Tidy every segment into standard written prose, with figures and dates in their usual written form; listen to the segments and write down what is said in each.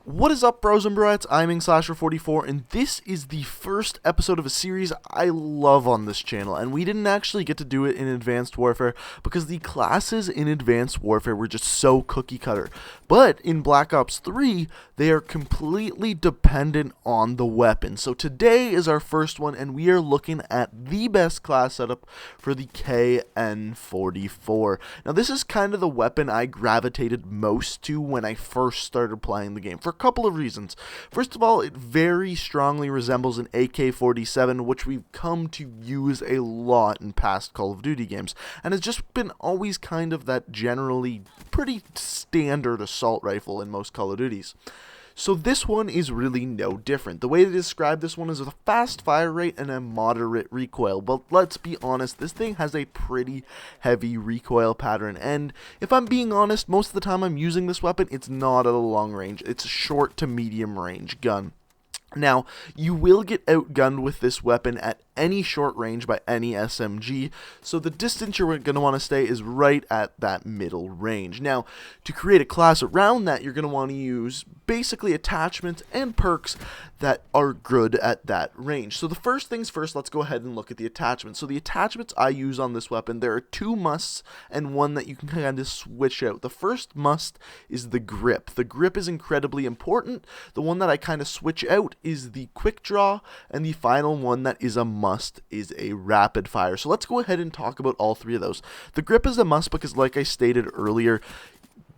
What is up, bros and broettes? I'm KN-44, and this is the first episode of a series I love on this channel, and we didn't actually get to do it in Advanced Warfare because the classes in Advanced Warfare were just so cookie cutter. But in Black Ops 3, they are completely dependent on the weapon. So today is our first one, and we are looking at the best class setup for the KN-44. Now, this is kind of the weapon I gravitated most to when I first started playing the game, for a couple of reasons. First of all, it very strongly resembles an AK-47, which we've come to use a lot in past Call of Duty games, and has just been always kind of that generally pretty standard assault rifle in most Call of Duties. So this one is really no different. The way to describe this one is with a fast fire rate and a moderate recoil. But let's be honest, this thing has a pretty heavy recoil pattern. And if I'm being honest, most of the time I'm using this weapon, it's not at a long range. It's a short to medium range gun. Now, you will get outgunned with this weapon at any short range by any SMG, so the distance you're going to want to stay is right at that middle range. Now, to create a class around that, you're going to want to use basically attachments and perks that are good at that range. So the first things first, let's go ahead and look at the attachments. So the attachments I use on this weapon, there are two musts and one that you can kind of switch out. The first must is the grip. The grip is incredibly important. The one that I kind of switch out is the quick draw, and the final one that is a must is a rapid fire. So let's go ahead and talk about all three of those. The grip is a must because, like I stated earlier,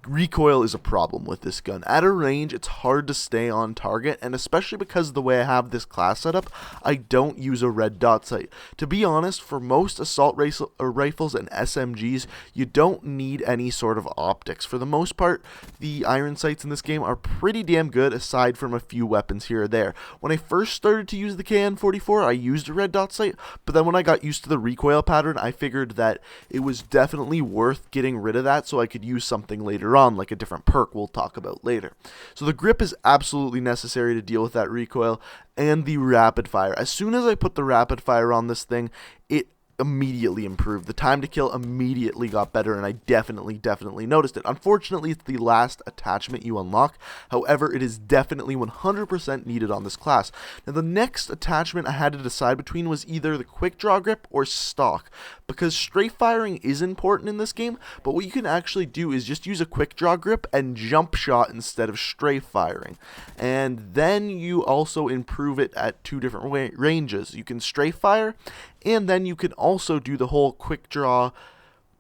recoil is a problem with this gun. At a range, it's hard to stay on target, and especially because of the way I have this class set up, I don't use a red dot sight. To be honest, for most assault rifles and SMGs, you don't need any sort of optics. For the most part, the iron sights in this game are pretty damn good, aside from a few weapons here or there. When I first started to use the KN-44, I used a red dot sight, but then when I got used to the recoil pattern, I figured that it was definitely worth getting rid of that so I could use something later on, like a different perk we'll talk about later. So the grip is absolutely necessary to deal with that recoil, and the rapid fire. As soon as I put the rapid fire on this thing, it immediately improved. The time to kill immediately got better, and I definitely noticed it. Unfortunately, it's the last attachment you unlock. However, it is definitely 100% needed on this class. Now, the next attachment I had to decide between was either the quick draw grip or stock, because strafe firing is important in this game, but what you can actually do is just use a quick draw grip and jump shot instead of strafe firing, and then you also improve it at two different ranges. You can strafe fire, and then you can also do the whole quick draw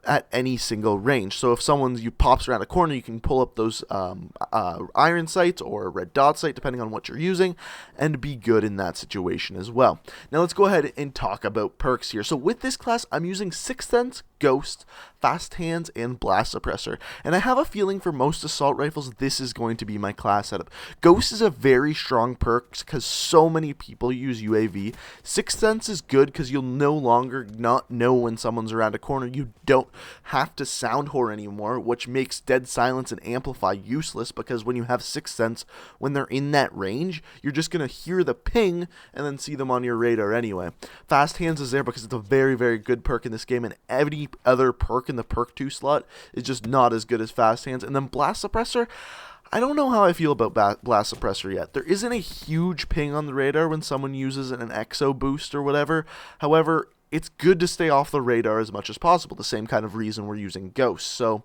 at any single range. So if you pops around a corner, you can pull up those iron sights or a red dot sight, depending on what you're using, and be good in that situation as well. Now let's go ahead and talk about perks here. So with this class, I'm using Sixth Sense, Ghost, Fast Hands, and Blast Suppressor. And I have a feeling for most assault rifles, this is going to be my class setup. Ghost is a very strong perk because so many people use UAV. Sixth Sense is good because you'll no longer not know when someone's around a corner. You don't have to sound whore anymore, which makes dead silence and amplify useless, because when you have Sixth Sense, when they're in that range, you're just going to hear the ping and then see them on your radar anyway. Fast Hands is there because it's a very good perk in this game, and every other perk in the perk 2 slot is just not as good as Fast Hands. And then Blast Suppressor, I don't know how I feel about Blast Suppressor yet. There isn't a huge ping on the radar when someone uses an exo boost or whatever. However, it's good to stay off the radar as much as possible, the same kind of reason we're using Ghosts. So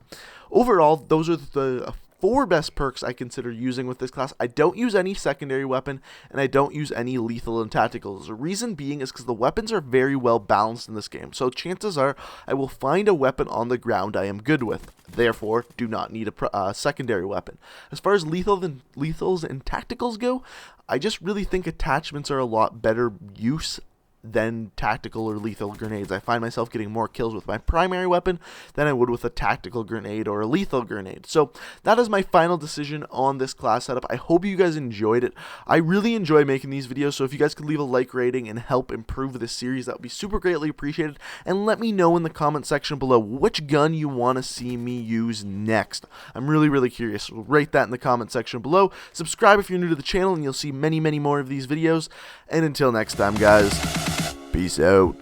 overall, those are the 4 best perks I consider using with this class. I don't use any secondary weapon, and I don't use any lethal and tacticals. The reason being is because the weapons are very well balanced in this game, so chances are I will find a weapon on the ground I am good with. Therefore, do not need a secondary weapon. As far as lethals and tacticals go, I just really think attachments are a lot better use than tactical or lethal grenades. I find myself getting more kills with my primary weapon than I would with a tactical grenade or a lethal grenade. So that is my final decision on this class setup. I hope you guys enjoyed it. I really enjoy making these videos, so if you guys could leave a like rating and help improve this series, that would be super greatly appreciated. And let me know in the comment section below which gun you want to see me use next. I'm really curious. So rate that in the comment section below. Subscribe if you're new to the channel, and you'll see many more of these videos. And until next time, guys, peace out.